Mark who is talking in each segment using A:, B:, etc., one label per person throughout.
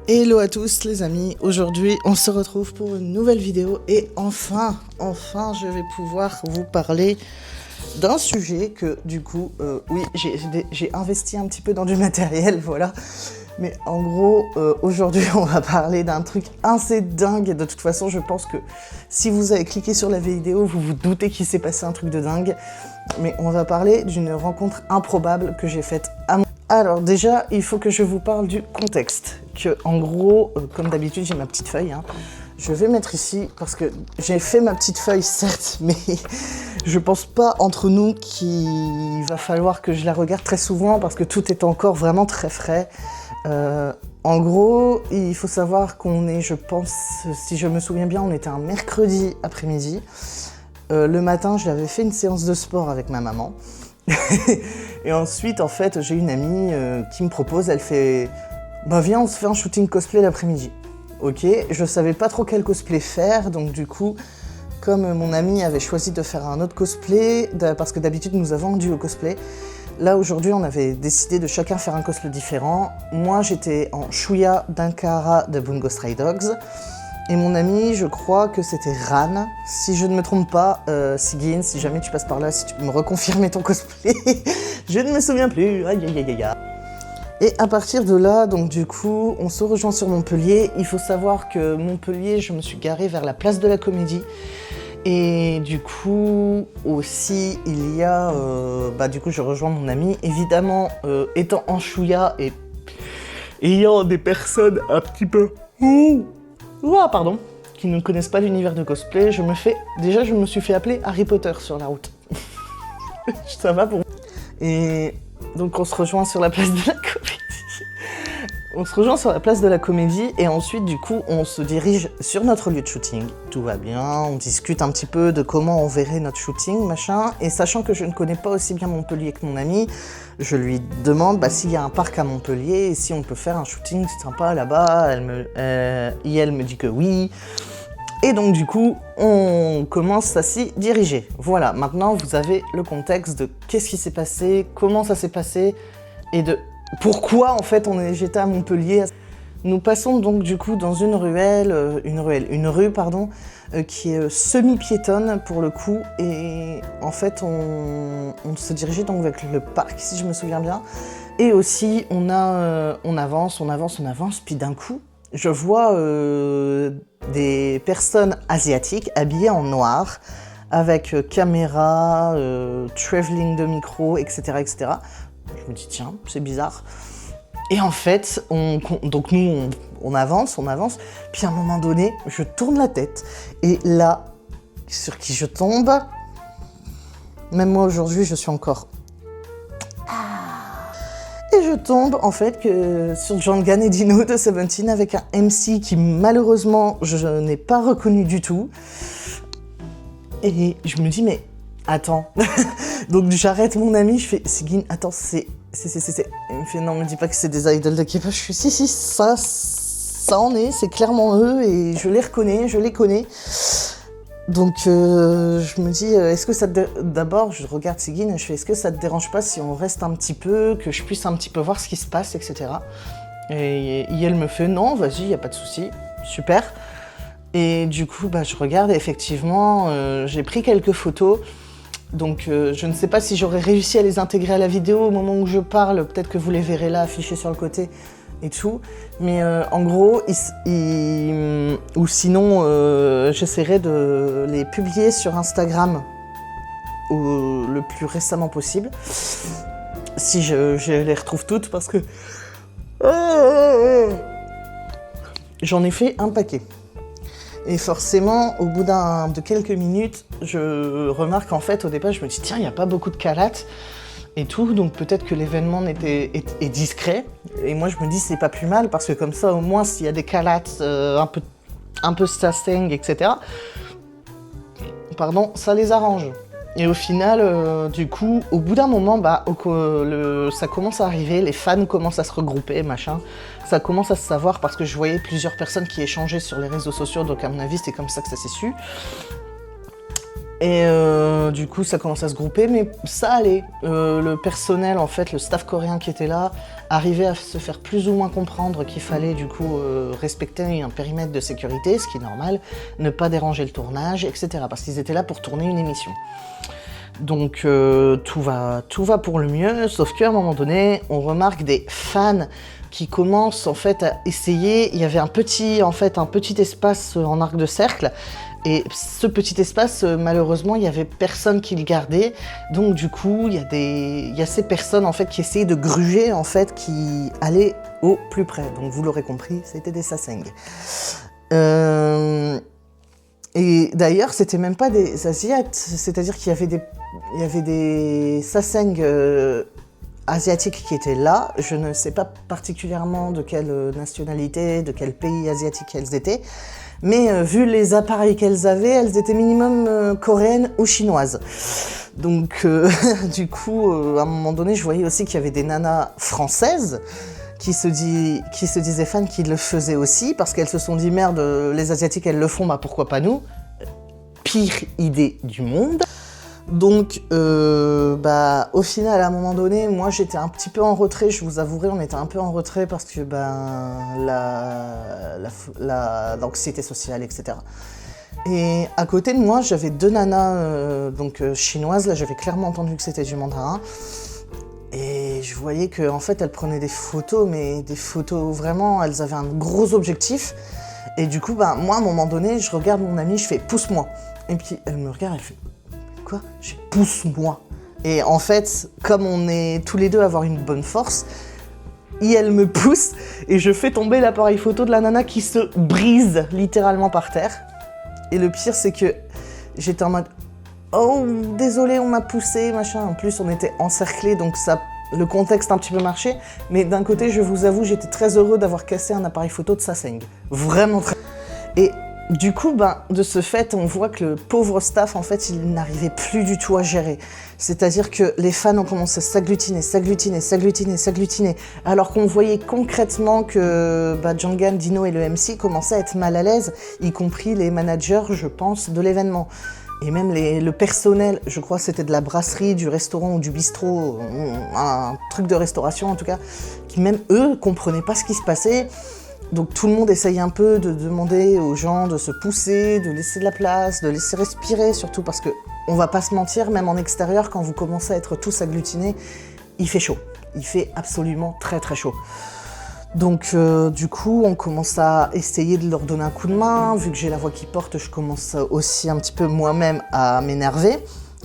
A: Hello à tous les amis, aujourd'hui on se retrouve pour une nouvelle vidéo et enfin je vais pouvoir vous parler d'un sujet que du coup, oui j'ai investi un petit peu dans du matériel, voilà. Mais en gros, aujourd'hui on va parler d'un truc assez dingue et de toute façon je pense que si vous avez cliqué sur la vidéo, vous vous doutez qu'il s'est passé un truc de dingue. Mais on va parler d'une rencontre improbable que j'ai faite à mon... Alors déjà, il faut que je vous parle du contexte. Que en gros, comme d'habitude, j'ai ma petite feuille. Je vais mettre ici parce que j'ai fait ma petite feuille, certes, mais je pense pas entre nous qu'il va falloir que je la regarde très souvent parce que tout est encore vraiment très frais. En gros, il faut savoir qu'on est, je pense, si je me souviens bien, on était un mercredi après-midi. Le matin, j'avais fait une séance de sport avec ma maman. Et ensuite, en fait, j'ai une amie qui me propose, elle fait « Bah viens, on se fait un shooting cosplay l'après-midi ». Ok, je savais pas trop quel cosplay faire, donc du coup, comme mon amie avait choisi de faire un autre cosplay, parce que d'habitude nous avons un duo cosplay, là aujourd'hui on avait décidé de chacun faire un cosplay différent. Moi j'étais en Shuya d'Ankara de Bungo Stray Dogs, et mon ami, je crois que c'était Ran, si je ne me trompe pas, Sigyn, si jamais tu passes par là, si tu peux me reconfirmer ton cosplay, je ne me souviens plus, aïe aïe aïe aïe. Et à partir de là, donc du coup, on se rejoint sur Montpellier. Il faut savoir que Montpellier, je me suis garée vers la place de la Comédie. Et du coup, aussi, il y a... du coup, je rejoins mon ami. Évidemment, étant en Shuya et ayant des personnes un petit peu... pardon, qui ne connaissent pas l'univers de cosplay, je me suis fait appeler Harry Potter sur la route. Ça va pour moi. Et donc on se rejoint sur la place de la Comédie. Et ensuite du coup on se dirige sur notre lieu de shooting. Tout va bien, on discute un petit peu de comment on verrait notre shooting, machin. Et sachant que je ne connais pas aussi bien Montpellier que mon ami, je lui demande s'il y a un parc à Montpellier et si on peut faire un shooting sympa là-bas. Elle me dit que oui. Et donc du coup, on commence à s'y diriger. Voilà, maintenant vous avez le contexte de qu'est-ce qui s'est passé, comment ça s'est passé, et de pourquoi en fait j'étais à Montpellier. Nous passons donc du coup dans une rue qui est semi-piétonne pour le coup, et en fait on se dirigeait donc avec le parc si je me souviens bien, et aussi on avance, puis d'un coup je vois des personnes asiatiques habillées en noir, avec caméra, travelling de micro, etc., etc. Je me dis tiens, c'est bizarre. Et en fait, donc nous on avance, puis à un moment donné, je tourne la tête, et là, sur qui je tombe, même moi aujourd'hui, je suis encore... Et je tombe en fait sur Jangan et Dino de Seventeen avec un MC qui malheureusement je n'ai pas reconnu du tout. Et je me dis mais attends. Donc j'arrête mon ami, je fais Sigyn, attends c'est. Il me fait non, me dis pas que c'est des idoles de K-pop. Je fais si ça en est, c'est clairement eux et je les reconnais, je les connais. Donc je me dis, est-ce que ça te... D'abord, je regarde Sigyn et je fais, est-ce que ça te dérange pas si on reste un petit peu, que je puisse un petit peu voir ce qui se passe, etc. Et elle me fait, non, vas-y, y a pas de souci, super. Et du coup, je regarde et effectivement, j'ai pris quelques photos. Donc je ne sais pas si j'aurais réussi à les intégrer à la vidéo au moment où je parle, peut-être que vous les verrez là affichés sur le côté. Et tout, mais en gros, ou sinon, j'essaierai de les publier sur Instagram le plus récemment possible, si je les retrouve toutes, parce que j'en ai fait un paquet. Et forcément, au bout de quelques minutes, je remarque en fait, au départ, je me dis tiens, il n'y a pas beaucoup de calates. Et tout, donc peut-être que l'événement est discret. Et moi je me dis c'est pas plus mal parce que comme ça au moins s'il y a des calates un peu stasting, etc. Ça les arrange. Et au final, du coup, au bout d'un moment, ça commence à arriver, les fans commencent à se regrouper, machin. Ça commence à se savoir parce que je voyais plusieurs personnes qui échangeaient sur les réseaux sociaux, donc à mon avis c'est comme ça que ça s'est su. Et du coup, ça commence à se grouper, mais ça allait. Le personnel, en fait, le staff coréen qui était là, arrivait à se faire plus ou moins comprendre qu'il fallait, du coup, respecter un périmètre de sécurité, ce qui est normal, ne pas déranger le tournage, etc. Parce qu'ils étaient là pour tourner une émission. Donc, tout va pour le mieux, sauf qu'à un moment donné, on remarque des fans qui commencent, en fait, à essayer. Il y avait un petit espace en arc de cercle. Et ce petit espace, malheureusement, il y avait personne qui le gardait. Donc du coup, il y a ces personnes en fait qui essayaient de gruger, en fait, qui allaient au plus près. Donc vous l'aurez compris, c'était des sasaeng. Et d'ailleurs, c'était même pas des asiates, c'est-à-dire qu'il y avait des sasaeng asiatiques qui étaient là. Je ne sais pas particulièrement de quelle nationalité, de quel pays asiatique elles étaient. Mais vu les appareils qu'elles avaient, elles étaient minimum coréennes ou chinoises. Donc du coup, à un moment donné, je voyais aussi qu'il y avait des nanas françaises qui se disaient fans, qui le faisaient aussi, parce qu'elles se sont dit merde, les Asiatiques elles le font, bah pourquoi pas nous? Pire idée du monde. Donc, au final, à un moment donné, moi j'étais un petit peu en retrait, je vous avouerai, on était un peu en retrait parce que l'anxiété sociale, etc. Et à côté de moi, j'avais deux nanas chinoises, là j'avais clairement entendu que c'était du mandarin. Et je voyais qu'en fait, elles prenaient des photos, mais des photos vraiment, elles avaient un gros objectif. Et du coup, moi à un moment donné, je regarde mon amie, je fais « pousse-moi ». Et puis elle me regarde, elle fait quoi? Je pousse-moi. Et en fait, comme on est tous les deux à avoir une bonne force, elle me pousse et je fais tomber l'appareil photo de la nana qui se brise littéralement par terre. Et le pire, c'est que j'étais en mode oh, désolé, on m'a poussé, machin. En plus, on était encerclés, donc le contexte a un petit peu marché. Mais d'un côté, je vous avoue, j'étais très heureux d'avoir cassé un appareil photo de sasaeng. Vraiment très. Et du coup, de ce fait, on voit que le pauvre staff, en fait, il n'arrivait plus du tout à gérer. C'est-à-dire que les fans ont commencé à s'agglutiner, alors qu'on voyait concrètement que Jonghan, Dino et le MC commençaient à être mal à l'aise, y compris les managers, je pense, de l'événement. Et même le personnel, je crois que c'était de la brasserie, du restaurant ou du bistrot, un truc de restauration en tout cas, qui même eux comprenaient pas ce qui se passait. Donc tout le monde essaye un peu de demander aux gens de se pousser, de laisser de la place, de laisser respirer, surtout parce que, on va pas se mentir, même en extérieur, quand vous commencez à être tous agglutinés, il fait chaud. Il fait absolument très très chaud. Donc du coup, on commence à essayer de leur donner un coup de main. Vu que j'ai la voix qui porte, je commence aussi un petit peu moi-même à m'énerver.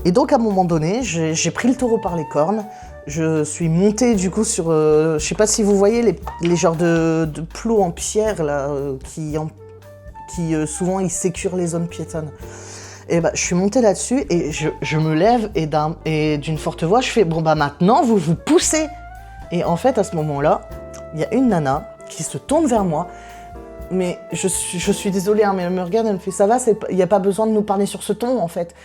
A: Et donc à un moment donné, j'ai pris le taureau par les cornes. Je suis montée du coup sur, je sais pas si vous voyez les genres de plots en pierre là, qui souvent ils sécurent les zones piétonnes. Et je suis montée là-dessus et je me lève et d'une forte voix je fais bon maintenant vous vous poussez. Et en fait à ce moment-là, il y a une nana qui se tourne vers moi. Mais je suis désolée, hein, mais elle me regarde, elle me fait ça va, il n'y a pas besoin de nous parler sur ce ton en fait.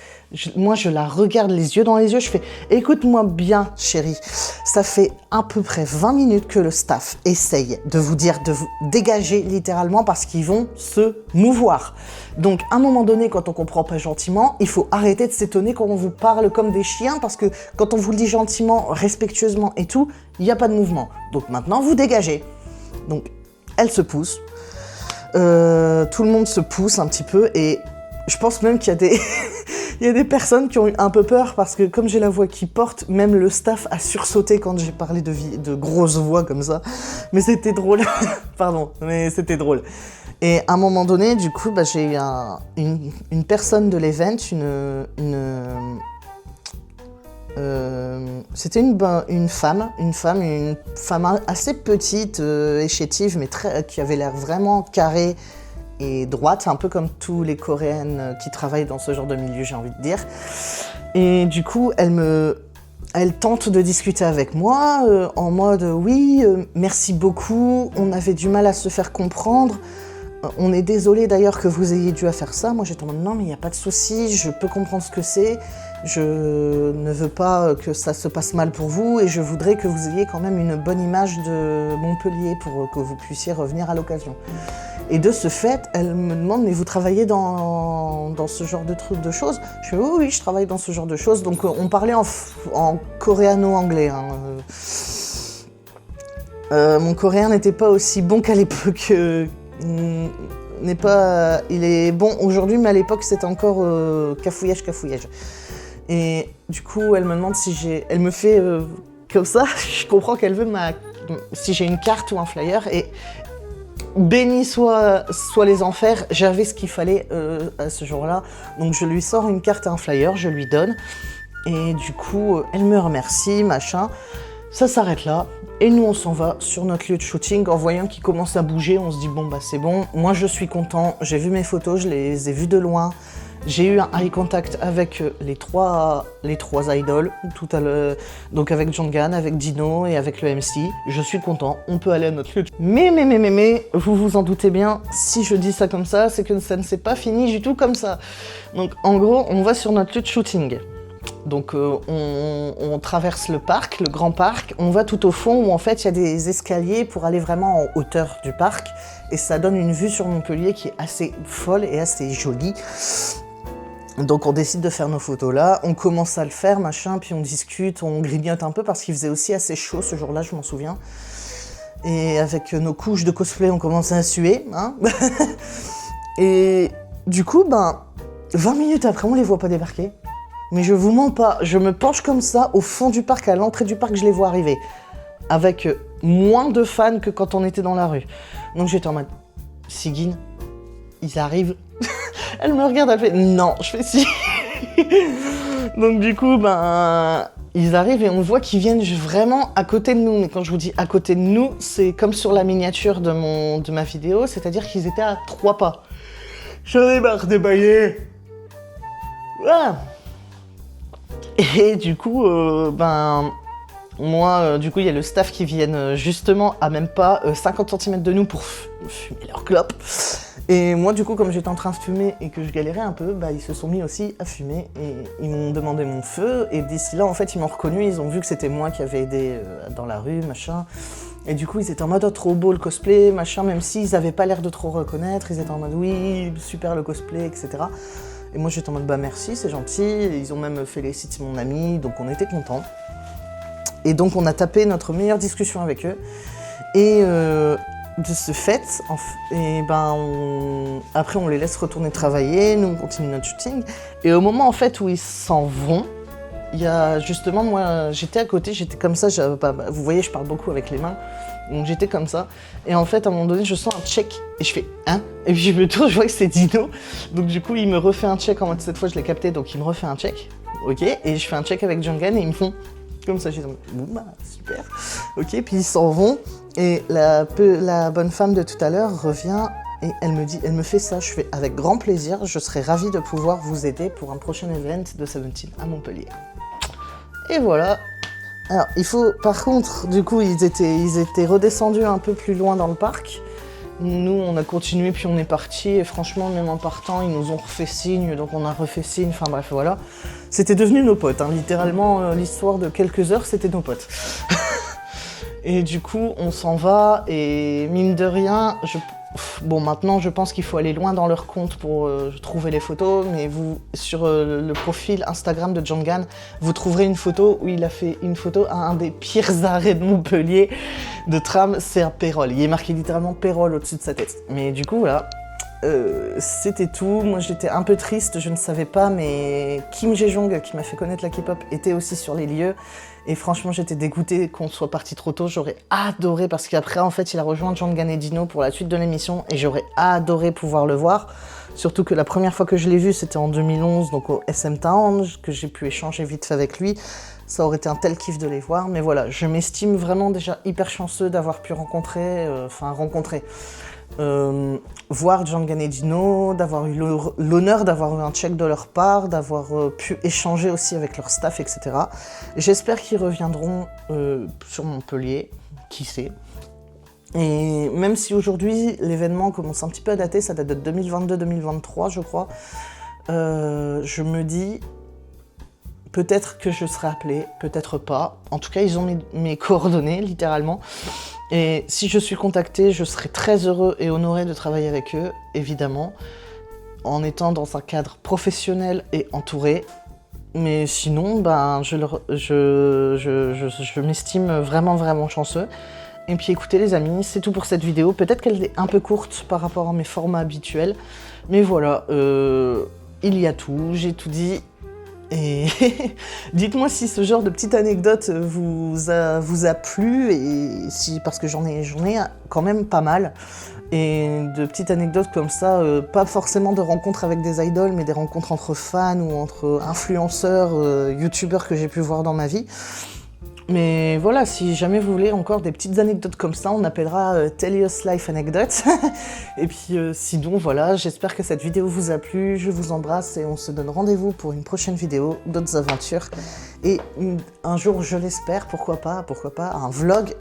A: Moi je la regarde les yeux dans les yeux, je fais écoute-moi bien chérie, ça fait à peu près 20 minutes que le staff essaye de vous dire de vous dégager littéralement parce qu'ils vont se mouvoir. Donc à un moment donné, quand on comprend pas gentiment, il faut arrêter de s'étonner quand on vous parle comme des chiens parce que quand on vous le dit gentiment, respectueusement et tout, il n'y a pas de mouvement. Donc maintenant vous dégagez. Donc elle se pousse. Tout le monde se pousse un petit peu et je pense même qu'il y a des il y a des personnes qui ont eu un peu peur parce que comme j'ai la voix qui porte, même le staff a sursauté quand j'ai parlé de grosses voix comme ça. Mais c'était drôle. Pardon, mais c'était drôle. Et à un moment donné, du coup, j'ai eu une personne de l'event, c'était une femme assez petite et chétive, mais qui avait l'air vraiment carrée et droite, un peu comme tous les Coréennes qui travaillent dans ce genre de milieu, j'ai envie de dire. Et du coup, elle tente de discuter avec moi en mode oui, merci beaucoup, on avait du mal à se faire comprendre. on est désolé d'ailleurs que vous ayez dû à faire ça. Moi j'étais en mode non mais il n'y a pas de souci, je peux comprendre ce que c'est, je ne veux pas que ça se passe mal pour vous et je voudrais que vous ayez quand même une bonne image de Montpellier pour que vous puissiez revenir à l'occasion. Et de ce fait, elle me demande mais vous travaillez dans ce genre de choses? Je fais oui, je travaille dans ce genre de choses. Donc on parlait en coréano-anglais. Hein. Mon coréen n'était pas aussi bon qu'à l'époque. Il est bon aujourd'hui, mais à l'époque c'était encore cafouillage. Et du coup, elle me demande si elle me fait comme ça. Je comprends qu'elle veut si j'ai une carte ou un flyer. Et béni soit les enfers, j'avais ce qu'il fallait à ce jour-là. Donc je lui sors une carte et un flyer, je lui donne. Et du coup, elle me remercie, machin. Ça s'arrête là. Et nous, on s'en va sur notre lieu de shooting. En voyant qu'il commence à bouger, on se dit bon, bah c'est bon. Moi, je suis content. J'ai vu mes photos, je les ai vues de loin. J'ai eu un eye contact avec les trois idoles tout à l'heure. Donc avec Jonghan, avec Dino et avec le MC. Je suis content. On peut aller à notre lieu. Mais, vous vous en doutez bien, si je dis ça comme ça, c'est que ça ne s'est pas fini du tout comme ça. Donc en gros, on va sur notre lieu de shooting. Donc on traverse le parc, le grand parc, on va tout au fond où en fait il y a des escaliers pour aller vraiment en hauteur du parc et ça donne une vue sur Montpellier qui est assez folle et assez jolie. Donc on décide de faire nos photos là, on commence à le faire machin, puis on discute, on grignote un peu parce qu'il faisait aussi assez chaud ce jour-là, je m'en souviens. Et avec nos couches de cosplay on commence à suer, hein. Et du coup 20 minutes après on les voit pas débarquer. Mais je vous mens pas, je me penche comme ça au fond du parc, à l'entrée du parc, je les vois arriver. Avec moins de fans que quand on était dans la rue. Donc j'étais en mode, Sigyn, ils arrivent. Elle me regarde, elle fait, non, je fais si. Donc du coup, ils arrivent et on voit qu'ils viennent vraiment à côté de nous. Mais quand je vous dis à côté de nous, c'est comme sur la miniature de ma vidéo, c'est-à-dire qu'ils étaient à 3 pas. J'en ai marre de bailler. Voilà. Et du coup, moi, du coup, il y a le staff qui viennent justement à même pas 50 cm de nous pour fumer leur clope. Et moi, du coup, comme j'étais en train de fumer et que je galérais un peu, ils se sont mis aussi à fumer et ils m'ont demandé mon feu. Et d'ici là, en fait, ils m'ont reconnu, ils ont vu que c'était moi qui avais aidé dans la rue, machin. Et du coup, ils étaient en mode, oh, trop beau le cosplay, machin, même s'ils avaient pas l'air de trop reconnaître, ils étaient en mode, oui, super le cosplay, etc. Et moi j'étais en mode merci, c'est gentil, ils ont même félicité mon ami, donc on était contents. Et donc on a tapé notre meilleure discussion avec eux. Et de ce fait, après on les laisse retourner travailler, nous on continue notre shooting. Et au moment en fait où ils s'en vont, il y a justement moi j'étais à côté, j'étais comme ça, vous voyez je parle beaucoup avec les mains. Donc j'étais comme ça, et en fait à un moment donné je sens un check, et je fais hein, et puis je me tourne, je vois que c'est Dino, donc du coup il me refait un check en mode cette fois je l'ai capté, donc il me refait un check, ok, et je fais un check avec Jonghan et ils me font comme ça, je dis bon super, ok, puis ils s'en vont, et la bonne femme de tout à l'heure revient, et elle me fait ça, je fais avec grand plaisir, je serais ravie de pouvoir vous aider pour un prochain event de 17 à Montpellier. Et voilà. Alors, il faut, par contre, du coup, ils étaient redescendus un peu plus loin dans le parc. Nous, on a continué, puis on est parti. Et franchement, même en partant, ils nous ont refait signe, donc on a refait signe. Enfin bref, voilà. C'était devenu nos potes. Hein. Littéralement, l'histoire de quelques heures, c'était nos potes. Et du coup, on s'en va. Et mine de rien, bon, maintenant, je pense qu'il faut aller loin dans leur compte pour trouver les photos, mais sur le profil Instagram de Jonghan, vous trouverez une photo où il a fait une photo à un des pires arrêts de Montpellier de tram, c'est un Pérol. Il est marqué littéralement Pérol au-dessus de sa tête. Mais du coup, voilà, c'était tout. Moi, j'étais un peu triste, je ne savais pas, mais Kim Jae-jong, qui m'a fait connaître la K-pop, était aussi sur les lieux. Et franchement, j'étais dégoûtée qu'on soit parti trop tôt. J'aurais adoré, parce qu'après, en fait, il a rejoint Jonghan et Dino pour la suite de l'émission. Et j'aurais adoré pouvoir le voir. Surtout que la première fois que je l'ai vu, c'était en 2011, donc au SM Town, que j'ai pu échanger vite fait avec lui. Ça aurait été un tel kiff de les voir. Mais voilà, je m'estime vraiment déjà hyper chanceux d'avoir pu voir Jonghan et Dino, d'avoir eu l'honneur d'avoir eu un check de leur part, d'avoir pu échanger aussi avec leur staff, etc. J'espère qu'ils reviendront sur Montpellier, qui sait. Et même si aujourd'hui l'événement commence un petit peu à dater, ça date de 2022-2023 je crois, je me dis peut-être que je serai appelée, peut-être pas. En tout cas ils ont mes coordonnées littéralement. Et si je suis contactée, je serai très heureux et honoré de travailler avec eux, évidemment, en étant dans un cadre professionnel et entouré. Mais sinon, ben, je m'estime vraiment chanceux. Et puis écoutez les amis, c'est tout pour cette vidéo. Peut-être qu'elle est un peu courte par rapport à mes formats habituels. Mais voilà, il y a tout, j'ai tout dit. Et dites-moi si ce genre de petite anecdote vous a plu, et si, parce que j'en ai quand même pas mal. Et de petites anecdotes comme ça, pas forcément de rencontres avec des idoles, mais des rencontres entre fans ou entre influenceurs, youtubeurs que j'ai pu voir dans ma vie. Mais voilà, si jamais vous voulez encore des petites anecdotes comme ça, on appellera Tell Us Life Anecdotes. Et puis sinon, voilà, j'espère que cette vidéo vous a plu, je vous embrasse et on se donne rendez-vous pour une prochaine vidéo, d'autres aventures. Et un jour, je l'espère, pourquoi pas, un vlog